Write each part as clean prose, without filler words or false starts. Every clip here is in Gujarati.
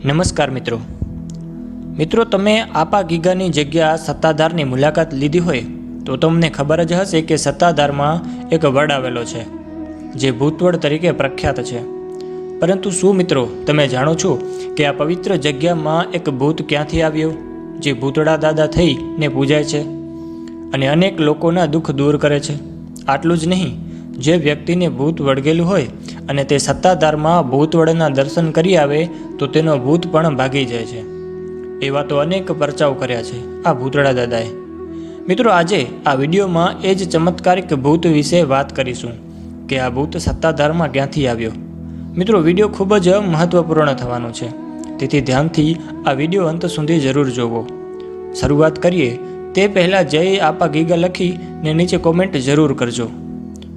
નમસ્કાર મિત્રો તમે આપા ગીગાની જગ્યા સત્તાધારની મુલાકાત લીધી હોય તો તમને ખબર જ હશે કે સત્તાધારમાં એક વડ આવેલો છે જે ભૂતવડ તરીકે પ્રખ્યાત છે। પરંતુ શું મિત્રો તમે જાણો છો કે આ પવિત્ર જગ્યામાં એક ભૂત ક્યાંથી આવ્યો જે ભૂતડા દાદા થઈને પૂજાય છે અને અનેક લોકોના દુઃખ દૂર કરે છે। આટલું જ નહીં, જે વ્યક્તિને ભૂત વળગેલું હોય અને તે સત્તાધારમાં ભૂતવડના દર્શન કરી આવે તો તેનો ભૂત પણ ભાગી જાય છે। એવા તો અનેક પરચાઓ કર્યા છે આ ભૂતડા દાદાએ। મિત્રો આજે આ વિડીયોમાં એ જ ચમત્કારિક ભૂત વિશે વાત કરીશું કે આ ભૂત સત્તાધારમાં ક્યાંથી આવ્યો। મિત્રો વિડીયો ખૂબ જ મહત્વપૂર્ણ થવાનો છે, તેથી ધ્યાનથી આ વિડીયો અંત સુધી જરૂર જોવો। શરૂઆત કરીએ તે પહેલાં જય આપા ગીગા લખીને નીચે કોમેન્ટ જરૂર કરજો।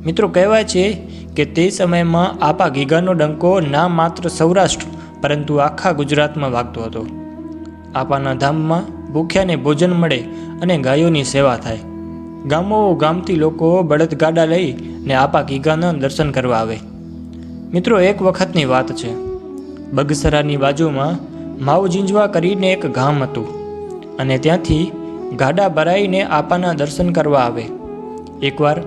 મિત્રો કહેવાય છે કે તે સમયમાં આપા ગીગાનો ડંકો ના માત્ર સૌરાષ્ટ્ર પરંતુ આખા ગુજરાતમાં વાગતો હતો। આપાના ધામમાં ભૂખ્યાને ભોજન મળે અને ગાયોની સેવા થાય। ગામો ગામથી લોકો બળદગાડા લઈને આપા ગીગાના દર્શન કરવા આવે। મિત્રો એક વખતની વાત છે, બગસરાની બાજુમાં માવ ઝીંઝવા કરીને એક ગામ હતું અને ત્યાંથી ગાડા ભરાઈને આપાના દર્શન કરવા આવે। એકવાર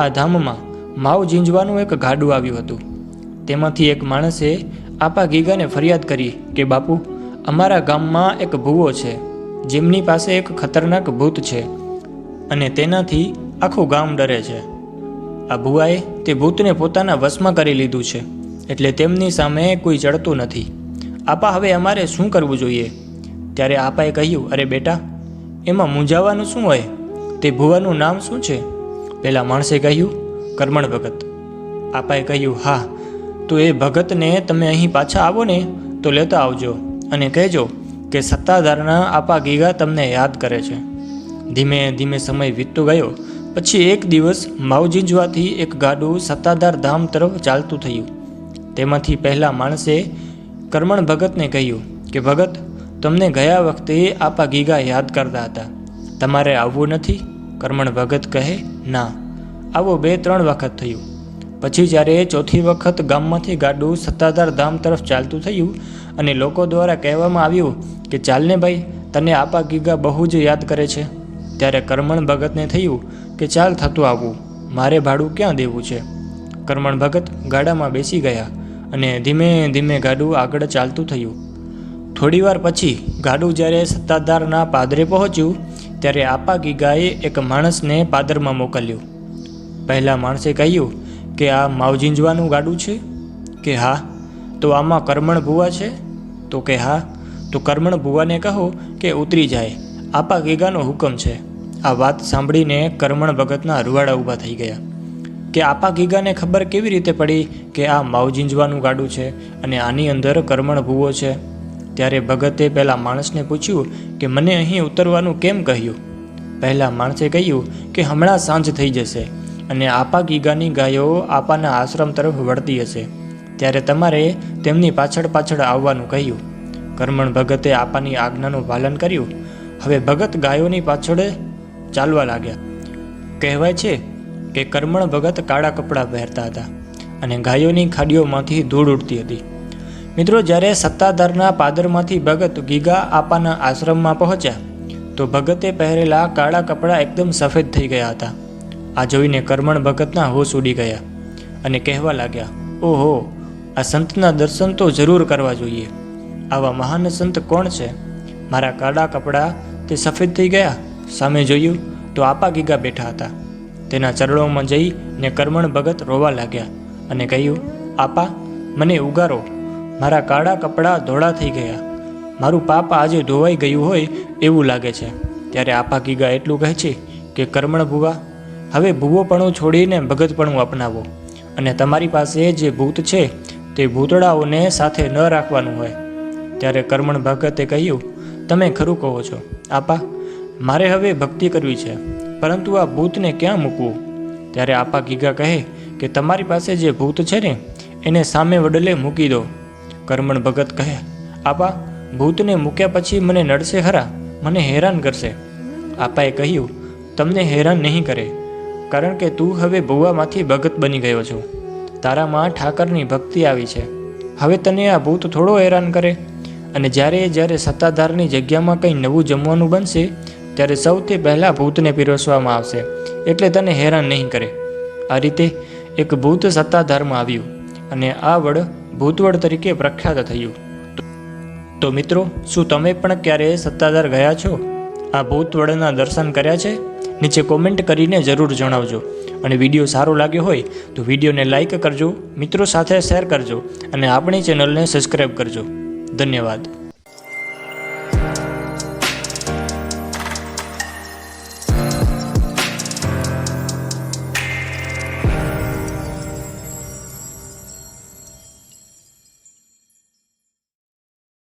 આ ધામમાં માવ ઝીંઝવાનું એક ગાડું આવ્યું હતું। તેમાંથી એક માણસે આપા ગીગાને ફરિયાદ કરી કે બાપુ, અમારા ગામમાં એક ભૂવો છે જેમની પાસે એક ખતરનાક ભૂત છે અને તેનાથી આખું ગામ ડરે છે। આ ભૂવાએ તે ભૂતને પોતાના વશમાં કરી લીધું છે, એટલે તેમની સામે કોઈ ચડતું નથી। આપા, હવે અમારે શું કરવું જોઈએ? ત્યારે આપાએ કહ્યું, અરે બેટા, એમાં મૂંઝાવાનું શું હોય? તે ભૂવાનું નામ શું છે? પેલા માણસે કહ્યું, કરમણ ભગત। આપાએ કહ્યું, હા, તો એ ભગતને તમે અહીં પાછા આવો ને તો લેતા આવજો અને કહેજો કે સત્તાધારના આપા ગીગા તમને યાદ કરે છે। ધીમે ધીમે સમય વીતતો ગયો। પછી એક દિવસ માવ ઝીંઝવાથી એક ગાડું સત્તાધાર ધામ તરફ ચાલતું થયું। તેમાંથી પહેલા માણસે કરમણ ભગતને કહ્યું કે ભગત, તમને ગયા વખતે આપા ગીગા યાદ કરતા હતા, તમારે આવવું નથી? કરમણ ભગત કહે, ના, આવો 2-3 વખત થયું। પછી જ્યારે ચોથી વખત ગામમાંથી ગાડું સત્તાધાર ધામ તરફ ચાલતું થયું અને લોકો દ્વારા કહેવામાં આવ્યું કે ચાલને ભાઈ, તને આપા ગીગા બહુ જ યાદ કરે છે, ત્યારે કરમણ ભગતને થયું કે ચાલ થતું આવવું, મારે ભાડું ક્યાં દેવું છે। કરમણ ભગત ગાડામાં બેસી ગયા અને ધીમે ધીમે ગાડું આગળ ચાલતું થયું। થોડીવાર પછી ગાડું જ્યારે સત્તાધારના પાદરે પહોંચ્યું ત્યારે આપા ગીગાએ એક માણસને પાદરમાં મોકલ્યો। પહેલા માણસે કહ્યું કે આ માવ ઝીંઝવાનું ગાડું છે? કે હા। તો આમાં કરમણ ભૂવા છે? તો કે હા। તો કરમણ ભૂવાને કહો કે ઉતરી જાય, આપા ગીગાનો હુકમ છે। આ વાત સાંભળીને કરમણ ભગતના રૂવાડા ઊભા થઈ ગયા કે આપા ગીગાને ખબર કેવી રીતે પડી કે આ માવ ઝીંઝવાનું ગાડું છે અને આની અંદર કરમણ ભૂવો છે? ત્યારે ભગતે પહેલા માણસને પૂછ્યું કે મને અહીં ઉતરવાનું કેમ કહ્યું? પહેલા માણસે કહ્યું કે હમણાં સાંજ થઈ જશે અને આપા ગીગાની ગાયો આપાના આશ્રમ તરફ વળતી હશે, ત્યારે તમારે તેમની પાછળ પાછળ આવવાનું કહ્યું। કરમણ ભગતે આપાની આજ્ઞાનું પાલન કર્યું। હવે ભગત ગાયોની પાછળ ચાલવા લાગ્યા। કહેવાય છે કે કરમણ ભગત કાળા કપડાં પહેરતા હતા અને ગાયોની ખાડીઓમાંથી ધૂળ ઉડતી હતી। મિત્રો જ્યારે સત્તાધારના પાદરમાંથી ભગત ગીગા આપાના આશ્રમમાં પહોંચ્યા તો ભગતે પહેરેલા કાળા કપડાં એકદમ સફેદ થઈ ગયા હતા। આ જોઈને કરમણ ભગતના હોશ ઉડી ગયા અને કહેવા લાગ્યા, ઓહો, આ સંતના દર્શન તો જરૂર કરવા જોઈએ। આવા મહાન સંત કોણ છે? મારા કાળા કપડાં તે સફેદ થઈ ગયા। સામે જોયું તો આપા ગીગા બેઠા હતા। તેના ચરણોમાં જઈને કરમણ ભગત રોવા લાગ્યા અને કહ્યું, આપા, મને ઉગારો, મારા કાળા કપડાં ધોળા થઈ ગયા, મારું પાપ આજે ધોવાઈ ગયું હોય એવું લાગે છે। ત્યારે આપા ગીગા એટલું કહે છે કે કરમણ ભૂવા, હવે ભૂવોપણું છોડીને ભગતપણું અપનાવો અને તમારી પાસે જે ભૂત છે તે ભૂતડાઓને સાથે ન રાખવાનું હોય। ત્યારે કરમણ ભગતે કહ્યું, તમે ખરું કહો છો આપા, મારે હવે ભક્તિ કરવી છે, પરંતુ આ ભૂતને ક્યાં મૂકવું? ત્યારે આપા ગીગા કહે કે તમારી પાસે જે ભૂત છે ને એને સામે વડલે મૂકી દો। કરમણ ભગત કહે, આપા, ભૂતને મૂક્યા પછી મને નડશે ખરા, મને હેરાન કરશે। આપાએ કહ્યું, તમને હેરાન નહીં કરે, કારણ કે તું હવે ભૂવામાંથી ભગત બની ગયો છો, તારામાં ઠાકરની ભક્તિ આવી છે, હવે તને આ ભૂત થોડો હેરાન કરે। અને જ્યારે સત્તાધારની જગ્યામાં કંઈ નવું જમવાનું બનશે ત્યારે સૌથી પહેલાં ભૂતને પીરસવામાં આવશે, એટલે તને હેરાન નહીં કરે. આ રીતે એક ભૂત સત્તાધારમાં આવ્યું અને આ વડ ભૂતવડ તરીકે પ્રખ્યાત થયું. તો મિત્રો, શું તમે પણ ક્યારેય સત્તાધાર ગયા છો? આ ભૂતવડના દર્શન કર્યા છે? નીચે કોમેન્ટ કરીને જરૂર જણાવજો. અને વિડીયો સારો લાગ્યો હોય તો વિડીયોને લાઈક કરજો, મિત્રો સાથે શેર કરજો અને આપણી ચેનલને સબસ્ક્રાઈબ કરજો. ધન્યવાદ.